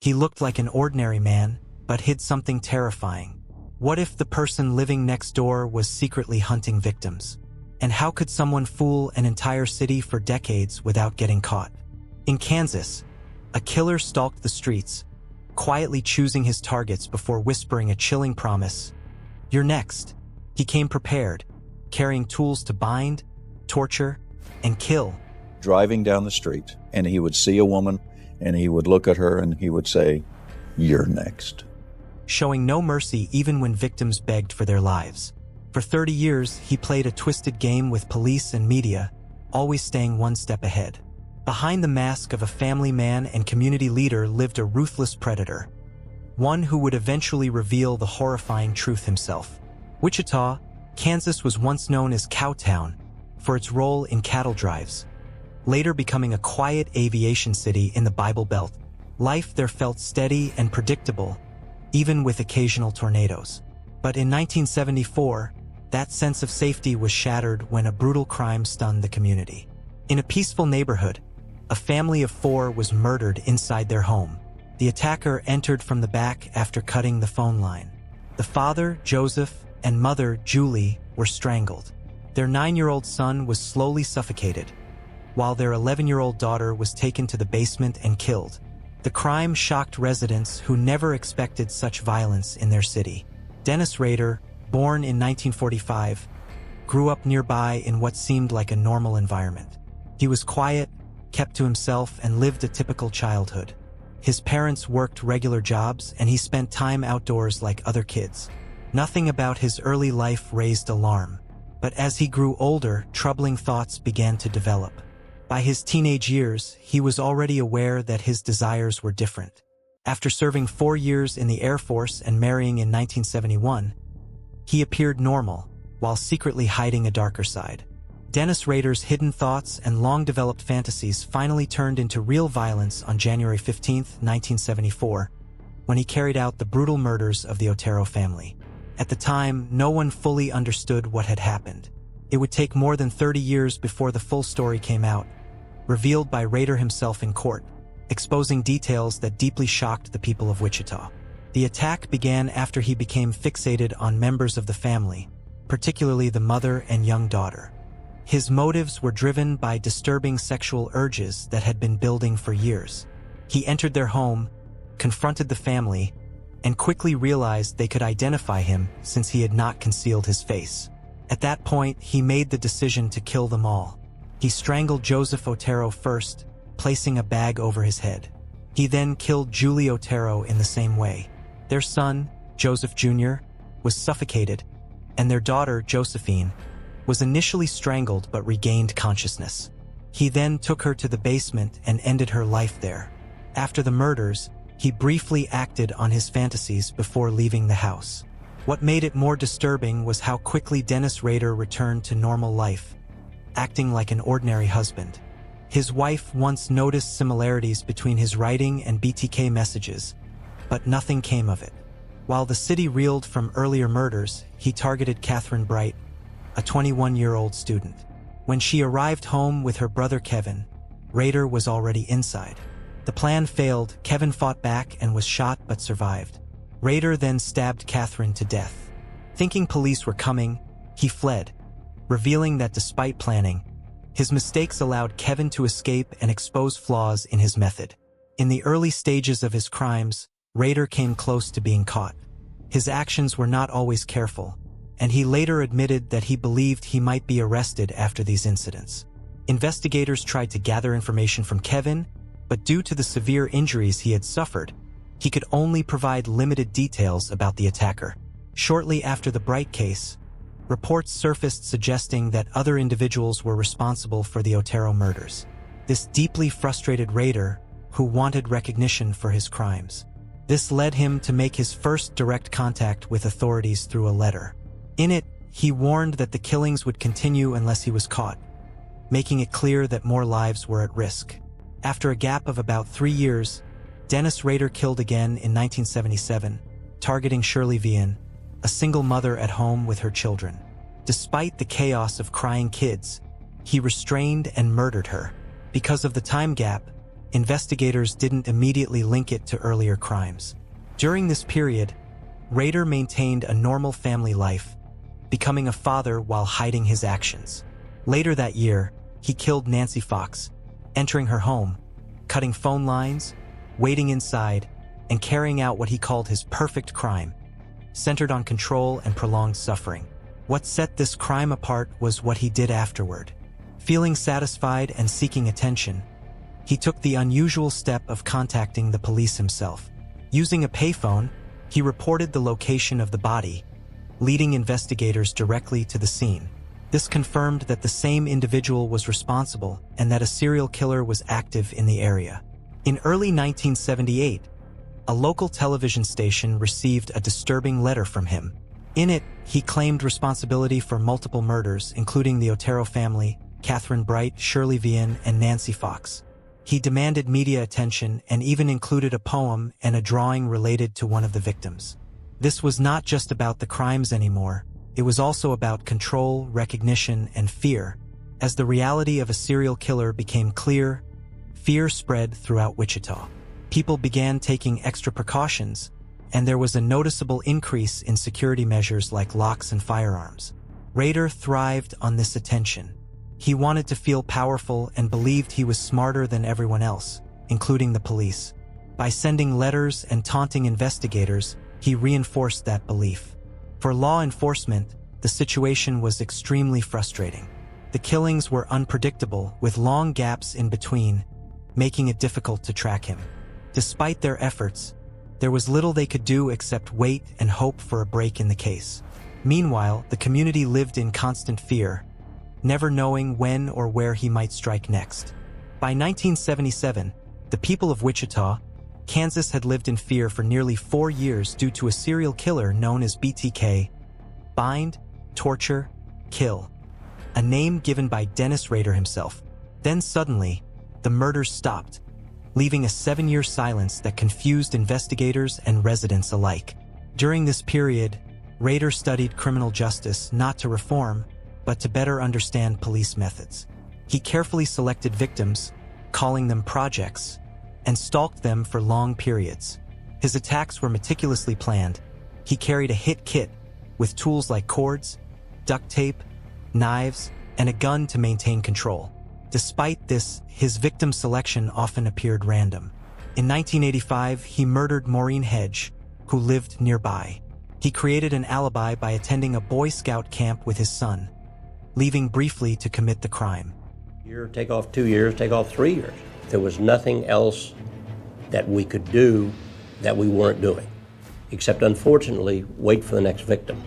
He looked like an ordinary man, but hid something terrifying. What if the person living next door was secretly hunting victims? And how could someone fool an entire city for decades without getting caught? In Kansas, a killer stalked the streets, quietly choosing his targets before whispering a chilling promise. "You're next." He came prepared, carrying tools to bind, torture, and kill. Driving down the street, and he would see a woman, and he would look at her, and he would say, "You're next." Showing no mercy even when victims begged for their lives. For 30 years, he played a twisted game with police and media, always staying one step ahead. Behind the mask of a family man and community leader lived a ruthless predator, one who would eventually reveal the horrifying truth himself. Wichita, Kansas was once known as Cowtown for its role in cattle drives, later becoming a quiet aviation city in the Bible Belt. Life there felt steady and predictable, even with occasional tornadoes. But in 1974, that sense of safety was shattered when a brutal crime stunned the community. In a peaceful neighborhood, a family of 4 was murdered inside their home. The attacker entered from the back after cutting the phone line. The father, Joseph, and mother, Julie, were strangled. Their 9-year-old son was slowly suffocated, while their 11-year-old daughter was taken to the basement and killed. The crime shocked residents who never expected such violence in their city. Dennis Rader, born in 1945, grew up nearby in what seemed like a normal environment. He was quiet, kept to himself, and lived a typical childhood. His parents worked regular jobs, and he spent time outdoors like other kids. Nothing about his early life raised alarm. But as he grew older, troubling thoughts began to develop. By his teenage years, he was already aware that his desires were different. After serving 4 years in the Air Force and marrying in 1971, he appeared normal, while secretly hiding a darker side. Dennis Rader's hidden thoughts and long-developed fantasies finally turned into real violence on January 15, 1974, when he carried out the brutal murders of the Otero family. At the time, no one fully understood what had happened. It would take more than 30 years before the full story came out, revealed by Rader himself in court, exposing details that deeply shocked the people of Wichita. The attack began after he became fixated on members of the family, particularly the mother and young daughter. His motives were driven by disturbing sexual urges that had been building for years. He entered their home, confronted the family, and quickly realized they could identify him since he had not concealed his face. At that point, he made the decision to kill them all. He strangled Joseph Otero first, placing a bag over his head. He then killed Julie Otero in the same way. Their son, Joseph Jr., was suffocated, and their daughter, Josephine, was initially strangled but regained consciousness. He then took her to the basement and ended her life there. After the murders, he briefly acted on his fantasies before leaving the house. What made it more disturbing was how quickly Dennis Rader returned to normal life, acting like an ordinary husband. His wife once noticed similarities between his writing and BTK messages, but nothing came of it. While the city reeled from earlier murders, he targeted Catherine Bright, a 21-year-old student. When she arrived home with her brother Kevin, Rader was already inside. The plan failed. Kevin fought back and was shot but survived. Rader then stabbed Catherine to death. Thinking police were coming, he fled, revealing that despite planning, his mistakes allowed Kevin to escape and expose flaws in his method. In the early stages of his crimes, Rader came close to being caught. His actions were not always careful, and he later admitted that he believed he might be arrested after these incidents. Investigators tried to gather information from Kevin, but due to the severe injuries he had suffered, he could only provide limited details about the attacker. Shortly after the Bright case, reports surfaced suggesting that other individuals were responsible for the Otero murders. This deeply frustrated Rader, who wanted recognition for his crimes. This led him to make his first direct contact with authorities through a letter. In it, he warned that the killings would continue unless he was caught, making it clear that more lives were at risk. After a gap of about 3 years, Dennis Rader killed again in 1977, targeting Shirley Vian, a single mother at home with her children. Despite the chaos of crying kids, he restrained and murdered her. Because of the time gap, investigators didn't immediately link it to earlier crimes. During this period, Rader maintained a normal family life, becoming a father while hiding his actions. Later that year, he killed Nancy Fox, entering her home, cutting phone lines, waiting inside, and carrying out what he called his perfect crime, centered on control and prolonged suffering. What set this crime apart was what he did afterward. Feeling satisfied and seeking attention, he took the unusual step of contacting the police himself. Using a payphone, he reported the location of the body, leading investigators directly to the scene. This confirmed that the same individual was responsible and that a serial killer was active in the area. In early 1978, a local television station received a disturbing letter from him. In it, he claimed responsibility for multiple murders, including the Otero family, Catherine Bright, Shirley Vian, and Nancy Fox. He demanded media attention and even included a poem and a drawing related to one of the victims. This was not just about the crimes anymore. It was also about control, recognition, and fear. As the reality of a serial killer became clear, fear spread throughout Wichita. People began taking extra precautions, and there was a noticeable increase in security measures like locks and firearms. Rader thrived on this attention. He wanted to feel powerful and believed he was smarter than everyone else, including the police. By sending letters and taunting investigators, he reinforced that belief. For law enforcement, the situation was extremely frustrating. The killings were unpredictable, with long gaps in between, making it difficult to track him. Despite their efforts, there was little they could do except wait and hope for a break in the case. Meanwhile, the community lived in constant fear, never knowing when or where he might strike next. By 1977, the people of Wichita, Kansas had lived in fear for nearly 4 years due to a serial killer known as BTK, bind, torture, kill, a name given by Dennis Rader himself. Then suddenly, the murders stopped, leaving a 7-year silence that confused investigators and residents alike. During this period, Rader studied criminal justice not to reform, but to better understand police methods. He carefully selected victims, calling them projects, and stalked them for long periods. His attacks were meticulously planned. He carried a hit kit with tools like cords, duct tape, knives, and a gun to maintain control. Despite this, his victim selection often appeared random. In 1985, he murdered Maureen Hedge, who lived nearby. He created an alibi by attending a Boy Scout camp with his son, leaving briefly to commit the crime. Year, take off 2 years, take off 3 years. There was nothing else that we could do that we weren't doing, except unfortunately wait for the next victim.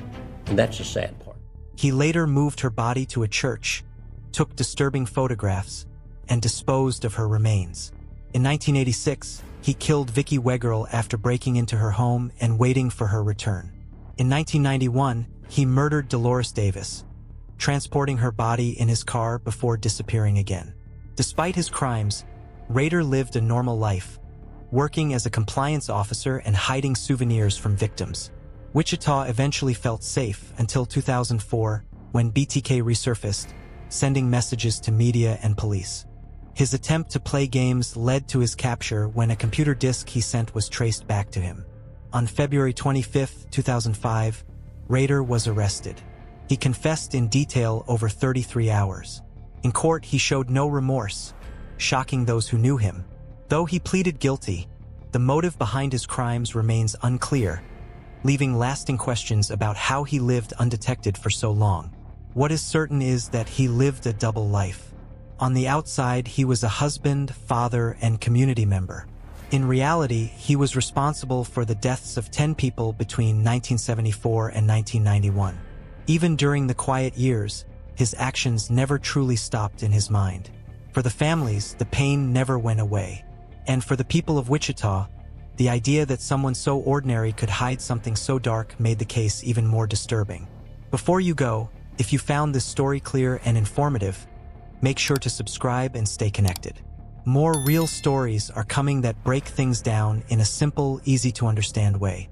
And that's the sad part. He later moved her body to a church, took disturbing photographs, and disposed of her remains. In 1986, he killed Vicki Wegerle after breaking into her home and waiting for her return. In 1991, he murdered Dolores Davis, transporting her body in his car before disappearing again. Despite his crimes, Rader lived a normal life, working as a compliance officer and hiding souvenirs from victims. Wichita eventually felt safe until 2004, when BTK resurfaced, sending messages to media and police. His attempt to play games led to his capture when a computer disk he sent was traced back to him. On February 25, 2005, Rader was arrested. He confessed in detail over 33 hours. In court, he showed no remorse, shocking those who knew him. Though he pleaded guilty, the motive behind his crimes remains unclear, leaving lasting questions about how he lived undetected for so long. What is certain is that he lived a double life. On the outside, he was a husband, father, and community member. In reality, he was responsible for the deaths of 10 people between 1974 and 1991. Even during the quiet years, his actions never truly stopped in his mind. For the families, the pain never went away. And for the people of Wichita, the idea that someone so ordinary could hide something so dark made the case even more disturbing. Before you go, if you found this story clear and informative, make sure to subscribe and stay connected. More real stories are coming that break things down in a simple, easy-to-understand way.